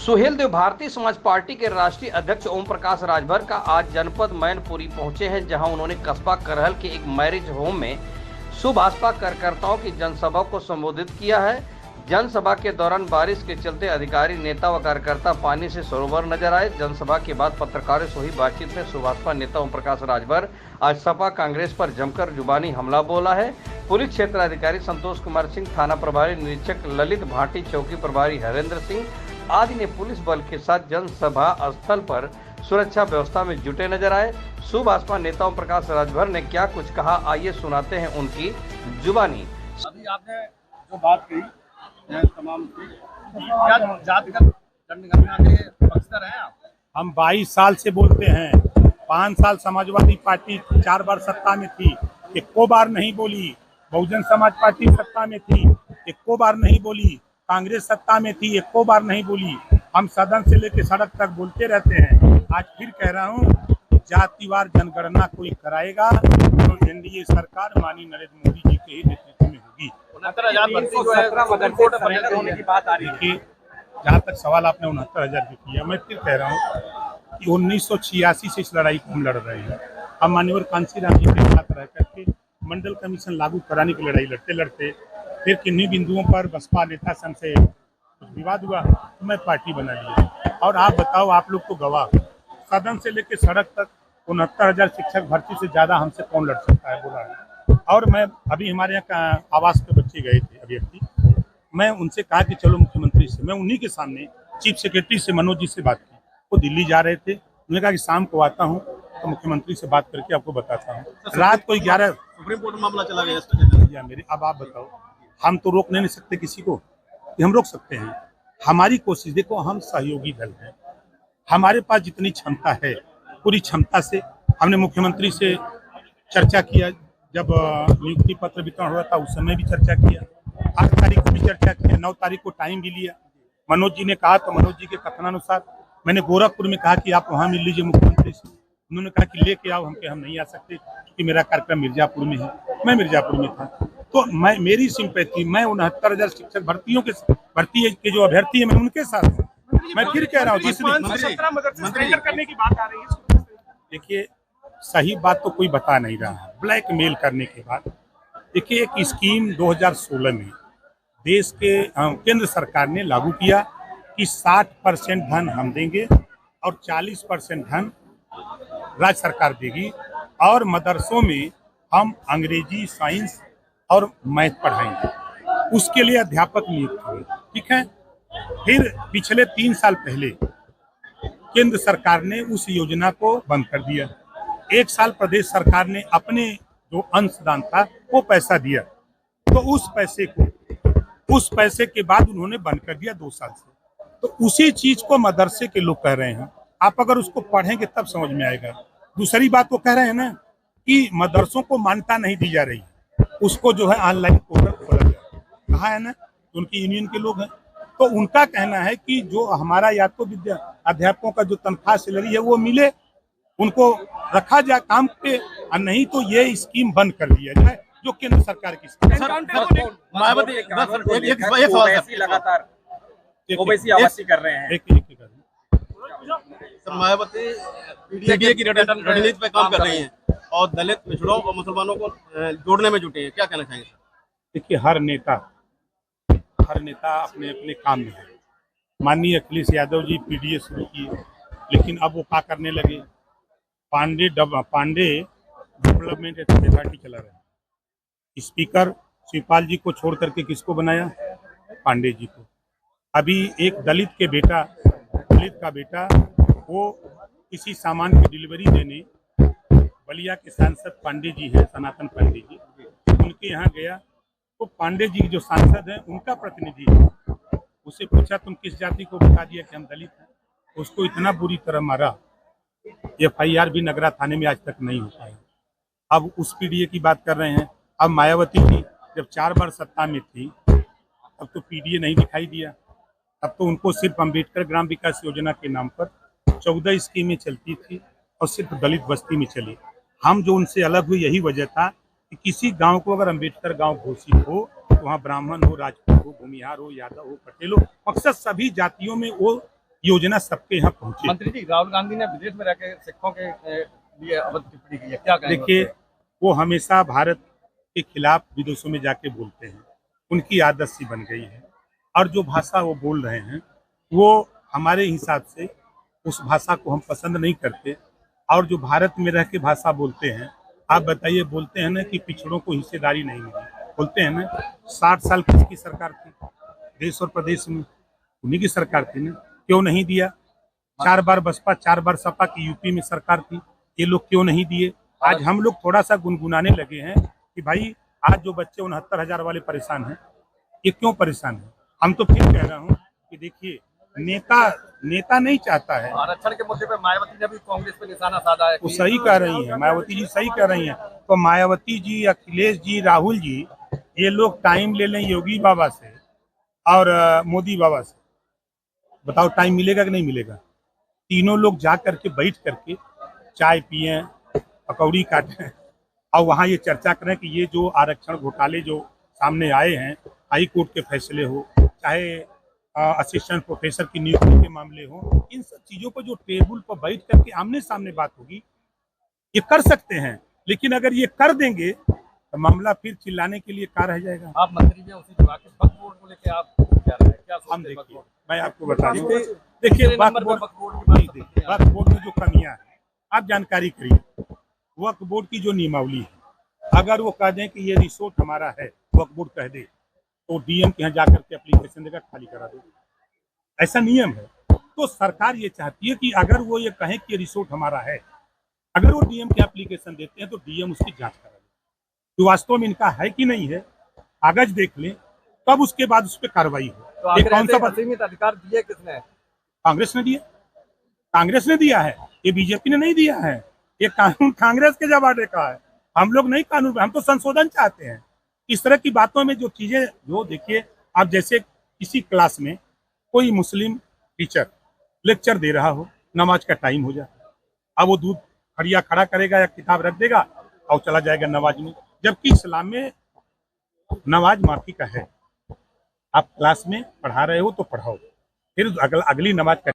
Suheldev Bharatiya Samaj party के राष्ट्रीय अध्यक्ष ओम प्रकाश राजभर का आज जनपद मैनपुरी पहुंचे हैं, जहां उन्होंने कस्बा करहल के एक मैरिज होम में सुभाषपा कार्यकर्ताओं की जनसभा को संबोधित किया है। जनसभा के दौरान बारिश के चलते अधिकारी, नेता व कार्यकर्ता पानी से सरोवर नजर आए। जनसभा के बाद पत्रकारों से हुई बातचीत में सुभाषपा नेता ओम प्रकाश राजभर आज सपा कांग्रेस पर जमकर जुबानी हमला बोला है। पुलिस क्षेत्राधिकारी संतोष कुमार सिंह, थाना प्रभारी निरीक्षक ललित भाटी, चौकी प्रभारी हरेंद्र सिंह आदि ने पुलिस बल के साथ जनसभा स्थल पर सुरक्षा व्यवस्था में जुटे नजर आए। सुभाषपा नेता ओम प्रकाश राजभर ने क्या कुछ कहा, आइए सुनाते हैं उनकी जुबानी। अभी आपने जो बात कही तमाम क्या जातिगत जनगणना के पक्षधर हैं आप? हम 22 साल से बोलते हैं। 5 साल समाजवादी पार्टी 4 बार सत्ता में थी, एको बार नहीं बोली। बहुजन समाज पार्टी सत्ता में थी, एको बार नहीं बोली। कांग्रेस सत्ता में थी, एको बार नहीं बोली। हम सदन से लेकर सड़क तक बोलते रहते हैं। आज फिर कह रहा हूँ, जातिवार जनगणना कोई कराएगा तो एनडीए सरकार माननीय नरेंद्र मोदी जी के ही नेतृत्व में होगी। 69,000 होने की बात आ रही है। जहाँ तक सवाल आपने 69,000 की किया, मैं फिर कह रहा हूँ कि 1986 से इस लड़ाई को हम लड़ रहे हैं। हम माननीय कांसी राम जी के साथ रह करके मंडल कमीशन लागू कराने की लड़ाई लड़ते लड़ते फिर किन्हीं बिंदुओं पर बसपा नेता संघ से कुछ विवाद हुआ तो मैं पार्टी बना लिया। और आप बताओ, आप लोग तो गवाह, सदन से लेकर सड़क तक 69,000 शिक्षक भर्ती से ज्यादा हमसे कौन लड़ सकता है, बोला है। और मैं अभी हमारे यहाँ आवास पे बच्चे गए थे अभ्यर्थी, मैं उनसे कहा कि चलो मुख्यमंत्री से, मैं उन्हीं के सामने चीफ सेक्रेटरी से मनोज जी से बात की। वो दिल्ली जा रहे थे, उन्होंने कहा कि शाम को आता हूँ तो मुख्यमंत्री से बात करके आपको बताता हूँ। रात को 11 सुप्रीम कोर्ट मामला चला गया मेरे। अब आप बताओ, हम तो रोक नहीं सकते किसी को, हम रोक सकते हैं। हमारी कोशिश देखो, हम सहयोगी दल हैं। हमारे पास जितनी क्षमता है पूरी क्षमता से हमने मुख्यमंत्री से चर्चा किया। जब नियुक्ति पत्र वितरण हो रहा था उस समय भी चर्चा किया, 8 तारीख को भी चर्चा किया, 9 तारीख को टाइम भी लिया। मनोज जी ने कहा तो मनोज जी के कथनानुसार मैंने गोरखपुर में कहा कि आप वहाँ मिल लीजिए मुख्यमंत्री से। उन्होंने कहा कि लेके आओ, हम नहीं आ सकते क्योंकि मेरा कार्यक्रम मिर्जापुर में है। मैं मिर्जापुर में था, तो मेरी सिंपैथी, मैं 69,000 शिक्षक भर्ती के जो अभ्यर्थी है मैं उनके साथ हूँ। मैं फिर कह रहा हूँ, करने की बात आ रही है। देखिए, सही बात तो कोई बता नहीं रहा है। ब्लैकमेल करने के बाद देखिए, एक स्कीम 2016 में देश के केंद्र सरकार ने लागू किया कि 60% धन हम देंगे और 40% धन राज्य सरकार देगी, और मदरसों में हम अंग्रेजी, साइंस और मैथ पढ़ाएंगे। उसके लिए अध्यापक नियुक्त हुए, ठीक है। फिर पिछले 3 साल पहले केंद्र सरकार ने उस योजना को बंद कर दिया। 1 साल प्रदेश सरकार ने अपने जो अंशदान था वो पैसा दिया, तो उस पैसे के बाद उन्होंने बंद कर दिया 2 साल से। तो उसी चीज को मदरसे के लोग कह रहे हैं। आप अगर उसको पढ़ेंगे तब समझ में आएगा। दूसरी बात वो कह रहे हैं ना कि मदरसों को मान्यता नहीं दी जा रही, उसको जो है ऑनलाइन पोर्टल खोला गया, कहा है ना, उनकी यूनियन के लोग हैं। तो उनका कहना है कि जो हमारा या तो अध्यापकों का जो तनख्वाह सैलरी है वो मिले, उनको रखा जाए काम पे, और नहीं तो ये स्कीम बंद कर दिया जाए जो केंद्र सरकार की स्कीम। लगातार ओबीसी आवासी कर रहे हैं। मायावती पीडीए की रणनीति पे काम कर रही हैं और दलित, पिछड़ों और मुसलमानों को जोड़ने में जुटे हैं, क्या कहना चाहेंगे? देखिए, हर नेता अपने अपने काम में है। माननीय अखिलेश यादव जी पीडीए शुरू किए, लेकिन अब वो क्या करने लगे, पांडे डेवलपमेंट अथॉरिटी चला रहे हैं। स्पीकर शिवपाल जी को छोड़ करके किसको बनाया, पांडे जी को। अभी एक दलित का बेटा वो किसी सामान की डिलीवरी देने बलिया के सांसद पांडे जी हैं, सनातन पांडे जी, उनके यहाँ गया तो पांडे जी जो सांसद हैं उनका प्रतिनिधि है, उससे पूछा तुम किस जाति को, बता दिया कि हम दलित हैं। उसको इतना बुरी तरह मारा, FIR भी नगरा थाने में आज तक नहीं हो पाई। अब उस पीडीए की बात कर रहे हैं। अब मायावती जी जब 4 बार सत्ता में थी तब तो पीडीए नहीं दिखाई दिया, तब तो उनको सिर्फ अम्बेडकर ग्राम विकास योजना के नाम पर 14 स्कीमें चलती थी और सिर्फ दलित बस्ती में चली। हम जो उनसे अलग हुए यही वजह था कि किसी गांव को अगर अम्बेडकर गांव घोषित हो तो वहाँ ब्राह्मण हो, राजपूत हो, भूमिहार हो, यादव हो, पटेल हो, मकसद सभी जातियों में वो योजना सबके यहाँ पहुंचे। मंत्री जी, राहुल गांधी ने विदेश में रहकर सिखों के लिए अभद्र टिप्पणी की है, क्या कहेंगे? देखिए, वो हमेशा भारत के खिलाफ विदेशों में जाके बोलते हैं, उनकी आदत सी बन गई है। और जो भाषा वो बोल रहे हैं वो हमारे हिसाब से उस भाषा को हम पसंद नहीं करते। और जो भारत में रह के भाषा बोलते हैं, आप बताइए, बोलते हैं ना कि पिछड़ों को हिस्सेदारी नहीं मिली, बोलते हैं ना 60 साल किसकी सरकार थी देश और प्रदेश में? उन्हीं की सरकार थी ना, क्यों नहीं दिया? 4 बार बसपा 4 बार सपा की यूपी में सरकार थी, ये लोग क्यों नहीं दिए? आज हम लोग थोड़ा सा गुनगुनाने लगे हैं कि भाई आज जो बच्चे 69,000 वाले परेशान हैं, ये क्यों परेशान है? हम तो फिर कह रहा हूँ कि देखिए, नेता नहीं चाहता है। आरक्षण के मुद्दे पे मायावती ने भी कांग्रेस पे निशाना साधा है। वो सही कह रही है, मायावती जी सही कह रही हैं। तो मायावती जी, अखिलेश जी, राहुल जी, ये लोग टाइम ले लें योगी बाबा से और मोदी बाबा से, बताओ टाइम मिलेगा कि नहीं मिलेगा? तीनों लोग जा करके बैठ करके चाय पिए, पकौड़ी काटें और वहाँ ये चर्चा करें कि ये जो आरक्षण घोटाले जो सामने आए हैं, हाई कोर्ट के फैसले हो, चाहे असिस्टेंट प्रोफेसर की नियुक्ति के मामले हो, इन सब चीजों पर जो टेबल पर बैठ करके आमने सामने बात होगी, ये कर सकते हैं। लेकिन अगर ये कर देंगे तो मामला फिर चिल्लाने के लिए क्या रह जाएगा? आप मंत्री भी हैं, उसी विभाग के वक्फ बोर्ड को लेकर आप क्या रहे हैं? क्या हम सोचते हैं? देखिए, मैं आपको बता दूं, देखिए, देखिए नंबर वक्फ पे बोर्ड वक्फ बोर्ड की बात करते हैं। वक्फ बोर्ड में जो कमियां हैं, आप जानकारी करिए। वक्फ बोर्ड की जो नियमावली है, अगर वो कह दें कि ये रिसोर्ट हमारा है, वक्फ बोर्ड कह दे, तो डीएम के यहाँ जाकर के एप्लीकेशन देकर खाली करा दो, ऐसा नियम है। तो सरकार ये चाहती है कि अगर वो ये कहें कि ये रिसोर्ट हमारा है, अगर वो डीएम के एप्लीकेशन देते हैं तो डीएम उसकी जांच करा दे कि वास्तव में इनका है कि नहीं है, कागज देख लें, तब उसके बाद उस पर कार्रवाई हो। तो आखिर ऐसे असीमित अधिकार दिए किसने? कांग्रेस ने दिया, कांग्रेस ने दिया है, ये बीजेपी ने नहीं दिया है। ये कानून कांग्रेस के जमाने का है, हम लोग नहीं कानून, हम तो संशोधन चाहते हैं। इस तरह की बातों में जो चीजें, जो देखिए, आप जैसे किसी क्लास में कोई मुस्लिम टीचर लेक्चर दे रहा हो, नमाज का टाइम हो जाए, अब वो दूध खड़िया खड़ा करेगा या किताब रख देगा और चला जाएगा नमाज में, जबकि इस्लाम में नमाज माफी का है। आप क्लास में पढ़ा रहे हो तो पढ़ाओ, फिर अगली नमाज का